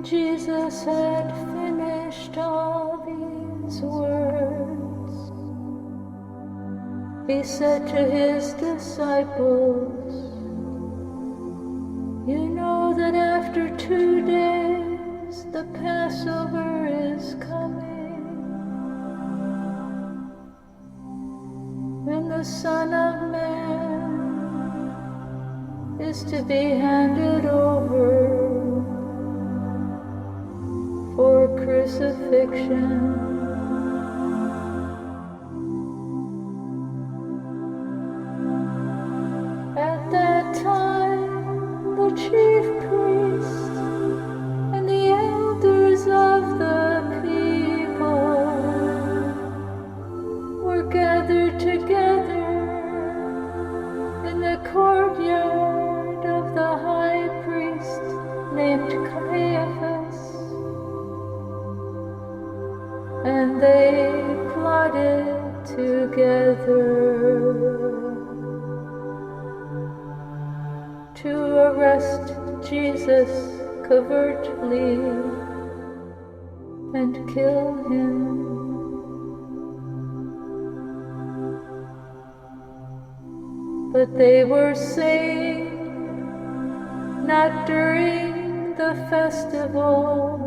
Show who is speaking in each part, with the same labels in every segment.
Speaker 1: Jesus had finished all these words, he said to his disciples, "You know that after 2 days the Passover is coming, when the Son of Man is to be handed over for crucifixion. At that time, the chief priests and the elders of the people were gathered together in the courtyard of the high priest named Caiaphas, and they plotted together to arrest Jesus covertly and kill him. But they were saying, not during the festival,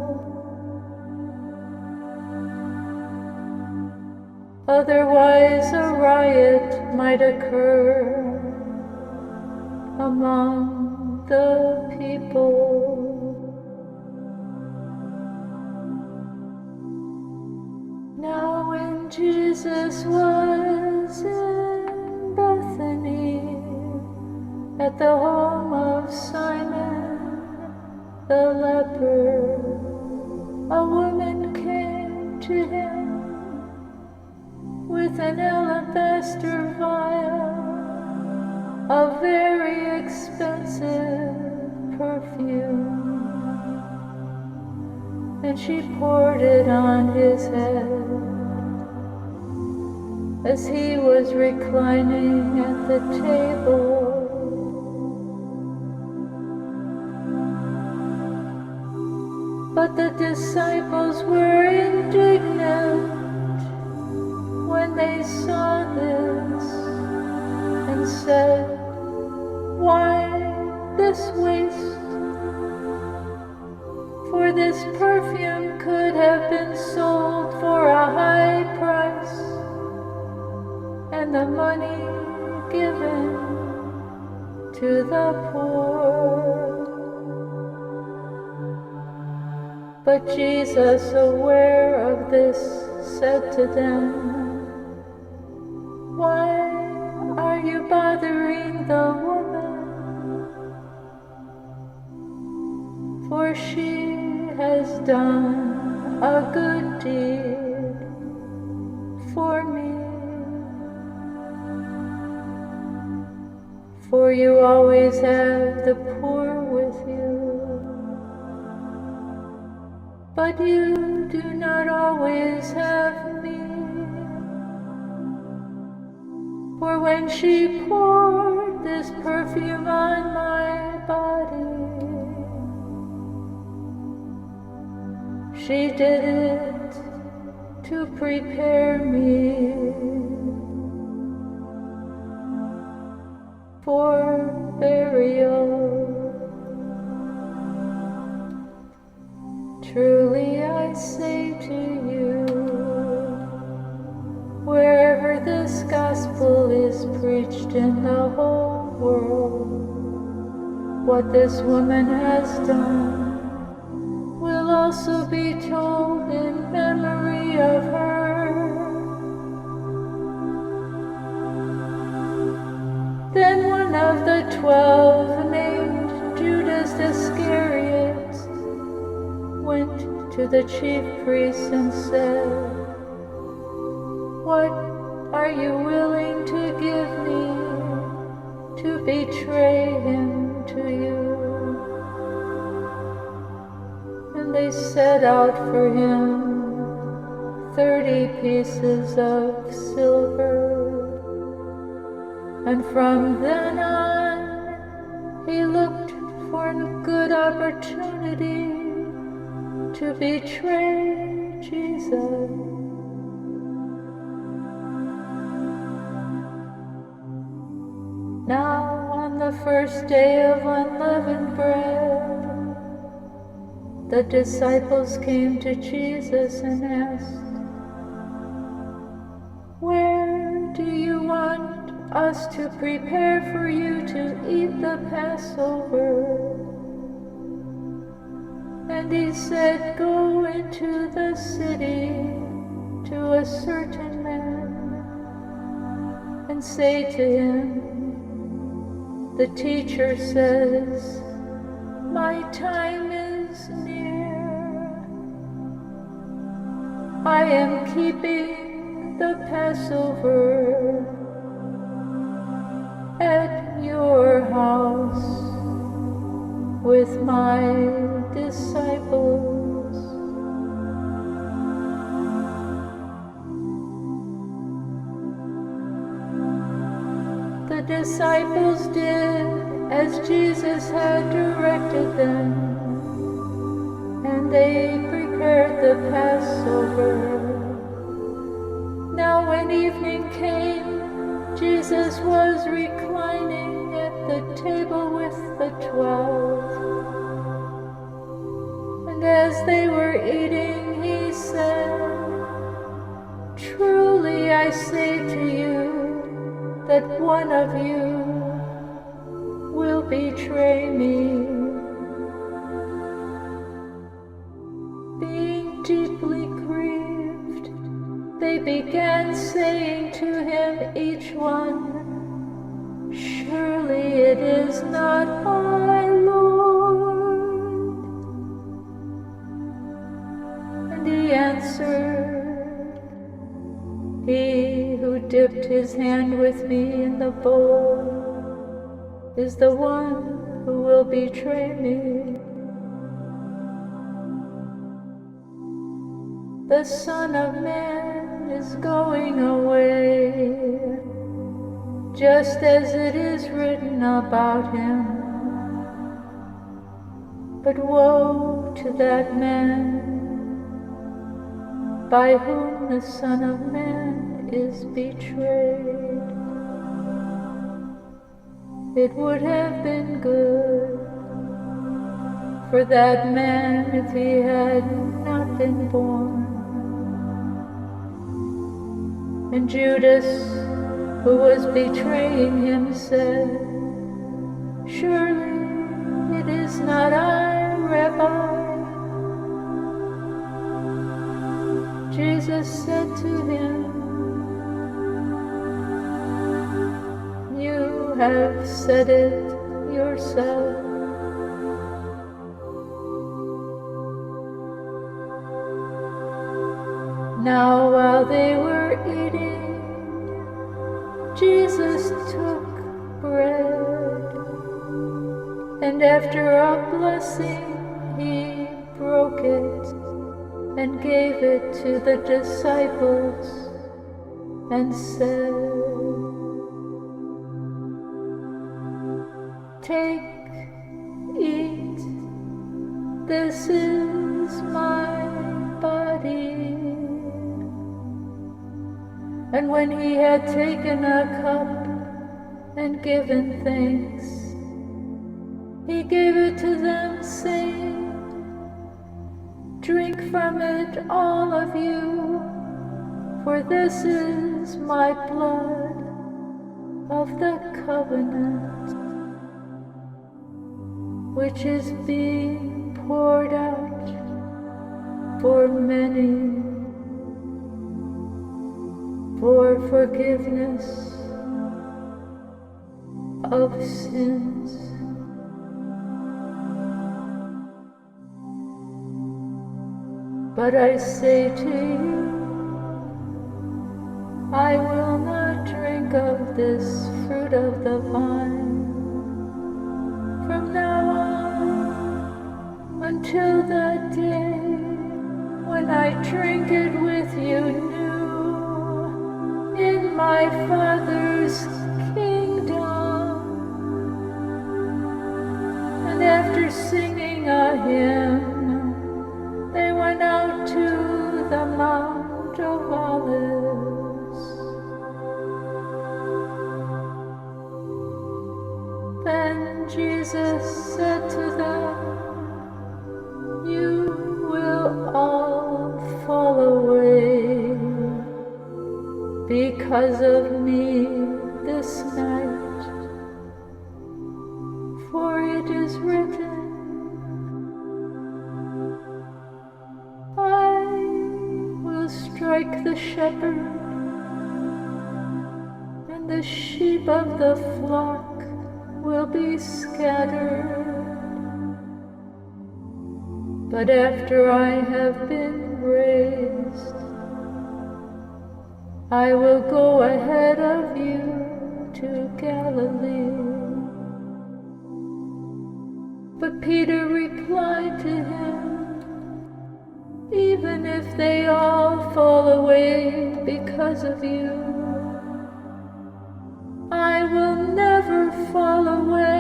Speaker 1: otherwise a riot might occur among the people. Now when Jesus was in Bethany, at the home of Simon the leper, a woman came to him with an alabaster vial of very expensive perfume, and she poured it on his head as he was reclining at the table. But the disciples were indignant when they saw this, and said, "Why this waste? For this perfume could have been sold for a high price, and the money given to the poor." But Jesus, aware of this, said to them, "Why are you bothering the woman? For she has done a good deed for me. For you always have the poor with you, but you do not always have me. For when she poured this perfume on my body, she did it to prepare me for burial. Truly I say to you, wherever this gospel is preached in the whole world, what this woman has done will also be told in memory of her. Then one of the 12, named Judas Iscariot, went to the chief priests and said, "What are you willing to give me to betray him to you?" And they set out for him 30 pieces of silver. And from then on, he looked for a good opportunity to betray Jesus. Now on the first day of unleavened bread, the disciples came to Jesus and asked, "Where do you want us to prepare for you to eat the Passover?" And he said, "Go into the city to a certain man and say to him, 'The teacher says, my time is near. I am keeping the Passover at your house with my disciples.'" The disciples did as Jesus had directed them, and they prepared the Passover. Now when evening came, Jesus was reclining at the table with the 12. And as they were eating, he said, "Truly I say to you, that one of you will betray me." Being deeply grieved, they began saying to him, each one, "Surely it is not I, Lord." And he answered, "He who dipped his hand with me in the bowl is the one who will betray me. The Son of Man is going away, just as it is written about him. But woe to that man by whom the Son of Man is betrayed. It would have been good for that man if he had not been born." And Judas, who was betraying him, said, "Surely it is not I, Rabbi." Jesus said to him, "You have said it yourself." Now while they were eating, Jesus took bread, and after a blessing, he broke it and gave it to the disciples and said, "Take, eat, this is my body." And when he had taken a cup and given thanks, he gave it to them, saying, "Drink from it, all of you, for this is my blood of the covenant, which is being poured out for many for forgiveness of sins." But I say to you, I will not drink of this fruit of the vine from now on until that day when I drink it with you new in my Father's kingdom. And after singing a hymn, they said to them, "You will all fall away because of me this night, for it is written, I will strike the shepherd, and the sheep of the flock will be scattered. But after I have been raised, I will go ahead of you to Galilee." But Peter replied to him, "Even if they all fall away because of you, I will never fall away."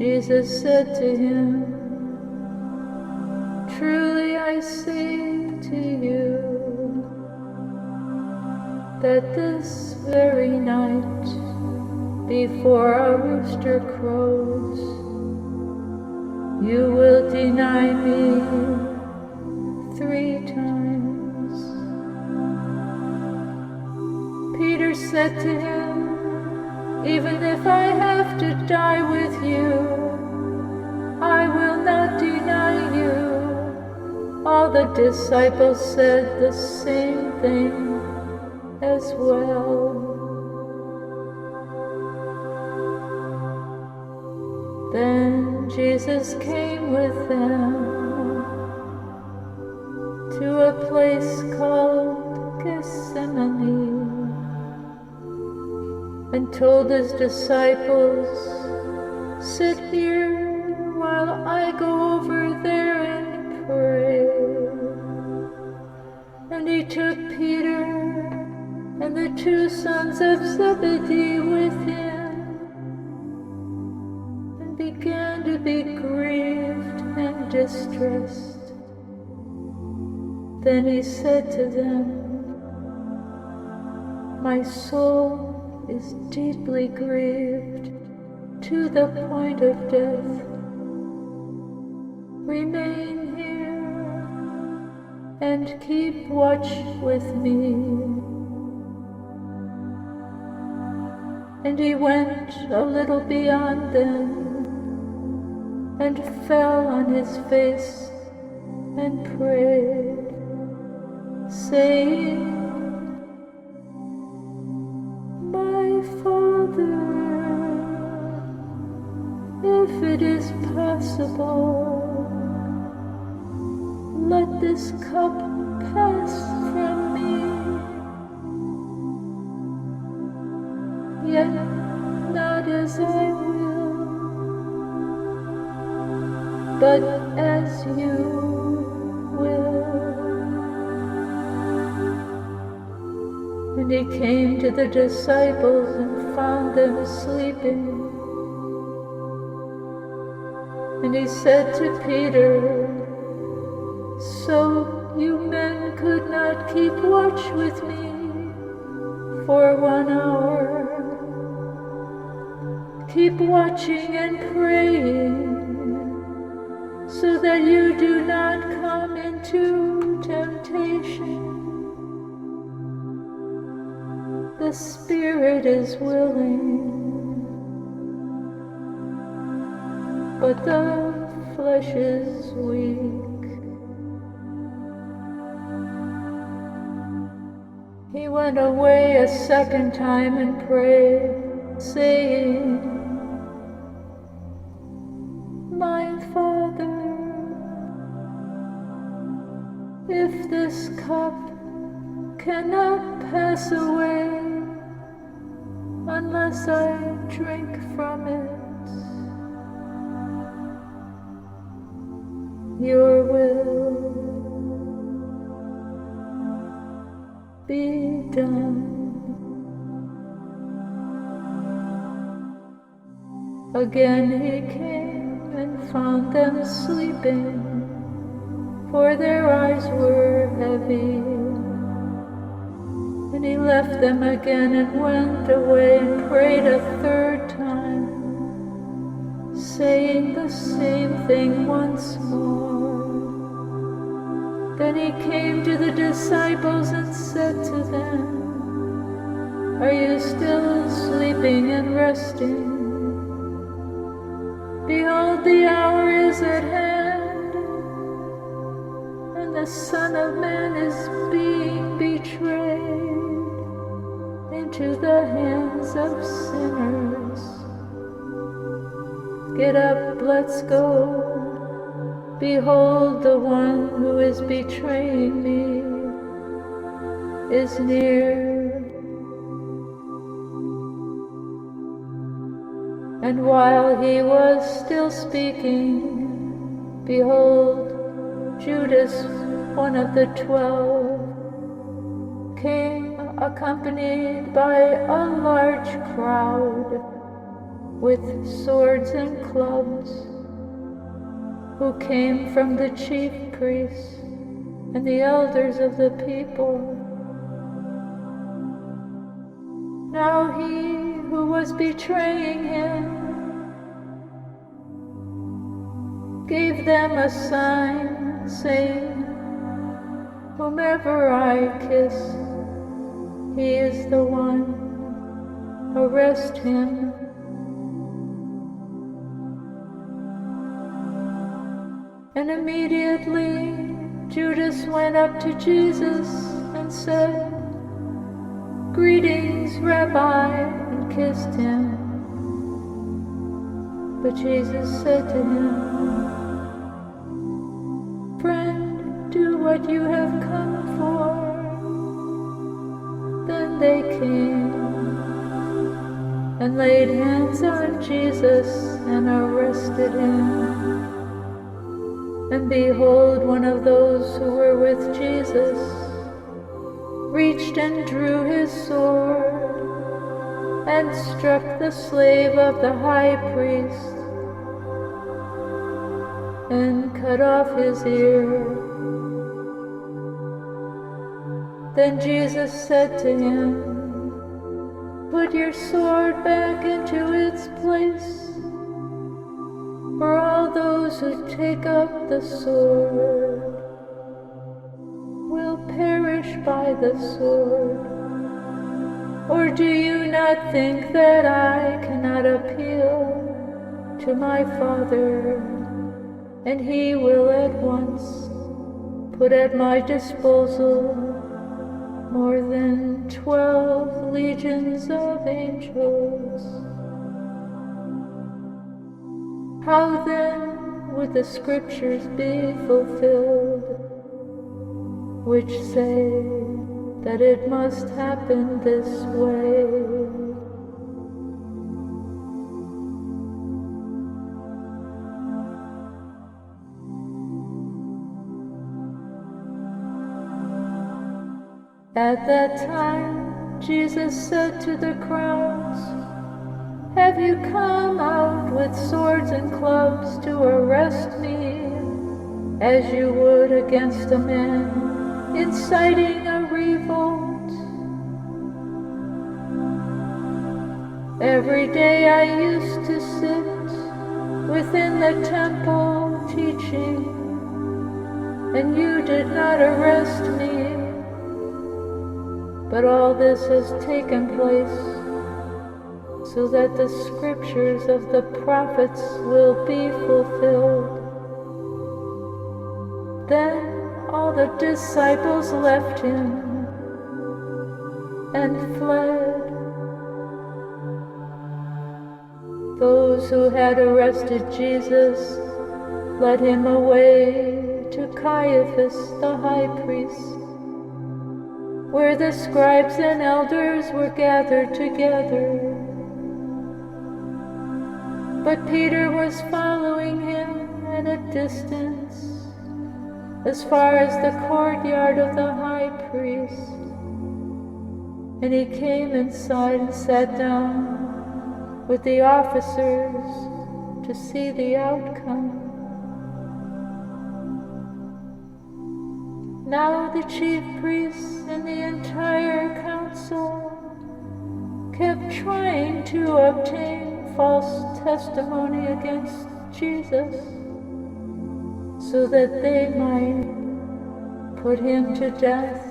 Speaker 1: Jesus said to him, "Truly I say to you, that this very night, before a rooster crows, you will deny me 3 times." Peter said to him, "Even if I have to die with you, I will not deny you." All the disciples said the same thing as well. Then Jesus came with them to a place called Gethsemane, and told his disciples, "Sit here while I go over there and pray." And he took Peter and the 2 sons of Zebedee with him, and began to be grieved and distressed. Then he said to them, "My soul is deeply grieved to the point of death. Remain here and keep watch with me." And he went a little beyond them and fell on his face and prayed, saying, "My Father, if it is possible, let this cup pass from me. Yet not as I will, but as you will." And he came to the disciples and found them sleeping. And he said to Peter, "So you men could not keep watch with me for 1 hour? Keep watching and praying, so that you do not come into temptation. The spirit is willing, but the flesh is weak." He went away a second time and prayed, saying, "My Father, if this cup cannot pass away unless I drink from it, your will be done." Again he came and found them sleeping, for their eyes were heavy. And he left them again and went away and prayed a 3rd time, repeating the same thing once more. Then he came to the disciples and said to them, "Are you still sleeping and resting? Behold, the hour is at hand, and the Son of Man is being betrayed into the hands of sinners. Get up, let's go. Behold, the one who is betraying me is near." And while he was still speaking, behold, Judas, one of the 12, came accompanied by a large crowd with swords and clubs, who came from the chief priests and the elders of the people. Now he who was betraying him gave them a sign, saying, "Whomever I kiss, he is the one. Arrest him." And immediately Judas went up to Jesus and said, "Greetings, Rabbi," and kissed him. But Jesus said to him, "Friend, do what you have come for." Then they came and laid hands on Jesus and arrested him. And behold, one of those who were with Jesus reached and drew his sword and struck the slave of the high priest and cut off his ear. Then Jesus said to him, "Put your sword back into its place, for all those who take up the sword will perish by the sword. Or do you not think that I cannot appeal to my Father, and he will at once put at my disposal more than 12 legions of angels? How then would the scriptures be fulfilled, which say that it must happen this way?" At that time, Jesus said to the crowds, "Have you come out with swords and clubs to arrest me, as you would against a man inciting a revolt? Every day I used to sit within the temple teaching, and you did not arrest me. But all this has taken place so that the scriptures of the prophets will be fulfilled." Then all the disciples left him and fled. Those who had arrested Jesus led him away to Caiaphas the high priest, where the scribes and elders were gathered together. But Peter was following him at a distance, as far as the courtyard of the high priest. And he came inside and sat down with the officers to see the outcome. Now the chief priests and the entire council kept trying to obtain false testimony against Jesus, so that they might put him to death.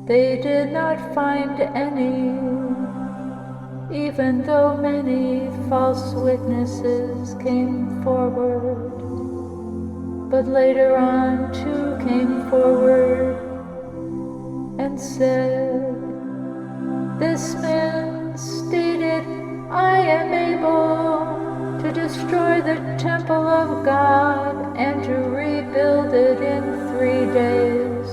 Speaker 1: They did not find any, even though many false witnesses came forward. But later on, two came forward and said, "This man stated, 'I am able to destroy the temple of God and to rebuild it in 3 days.'"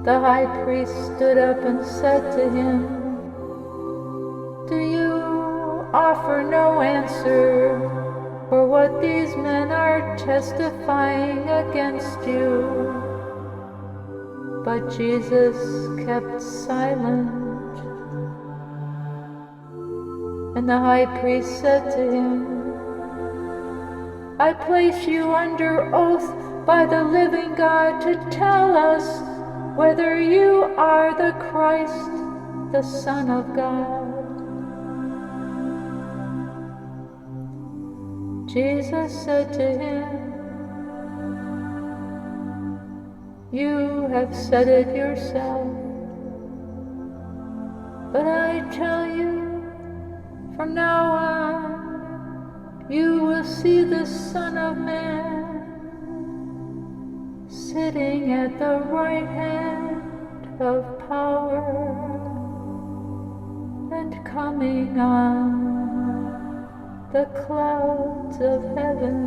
Speaker 1: The high priest stood up and said to him, "Do you offer no answer for what these men are testifying against you?" But Jesus kept silent. And the high priest said to him, "I place you under oath by the living God to tell us whether you are the Christ, the Son of God." Jesus said to him, "You have said it yourself, but I tell you, from now on, you will see the Son of Man sitting at the right hand of power and coming on the clouds of heaven."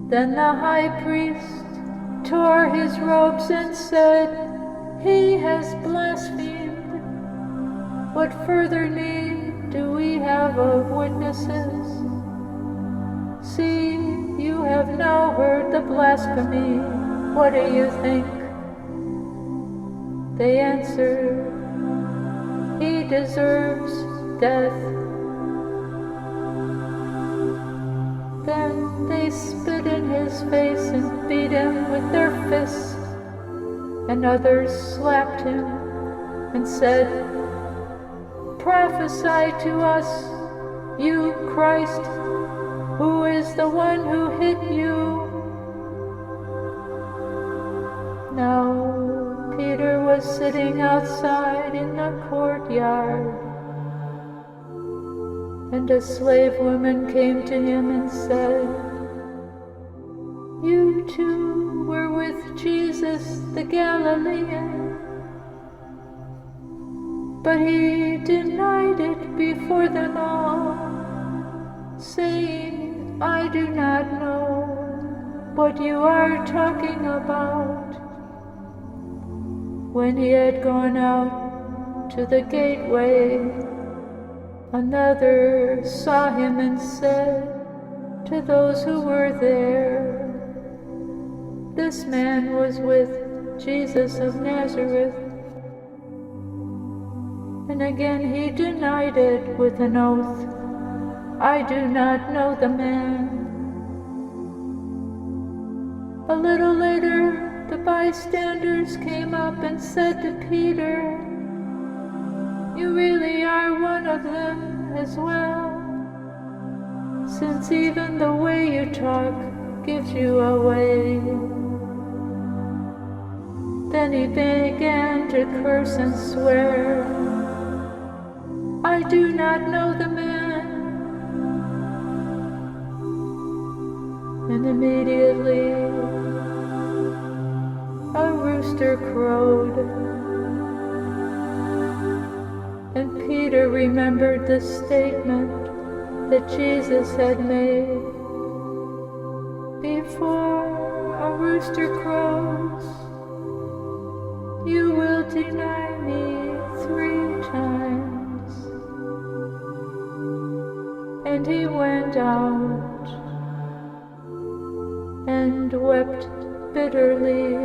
Speaker 1: Then the high priest tore his robes and said, "He has blasphemed. What further need do we have of witnesses? See, you have now heard the blasphemy. What do you think?" They answered, "He deserves death." Then they spit in his face and beat him with their fists, and others slapped him and said, "Prophesy to us, you Christ, who is the one who hit you?" Now Peter was sitting outside in the courtyard, and a slave woman came to him and said, "You too were with Jesus the Galilean." But he denied it before them all, saying, "I do not know what you are talking about." When he had gone out to the gateway, another saw him and said to those who were there, "This man was with Jesus of Nazareth." And again he denied it with an oath, "I do not know the man." A little later, the bystanders came up and said to Peter, "You really are one of them as well, since even the way you talk gives you away." Then he began to curse and swear, "I do not know the man." And immediately a rooster crowed, and Peter remembered the statement that Jesus had made, "Before a rooster crows, you will deny me 3 times." And he went out and wept bitterly.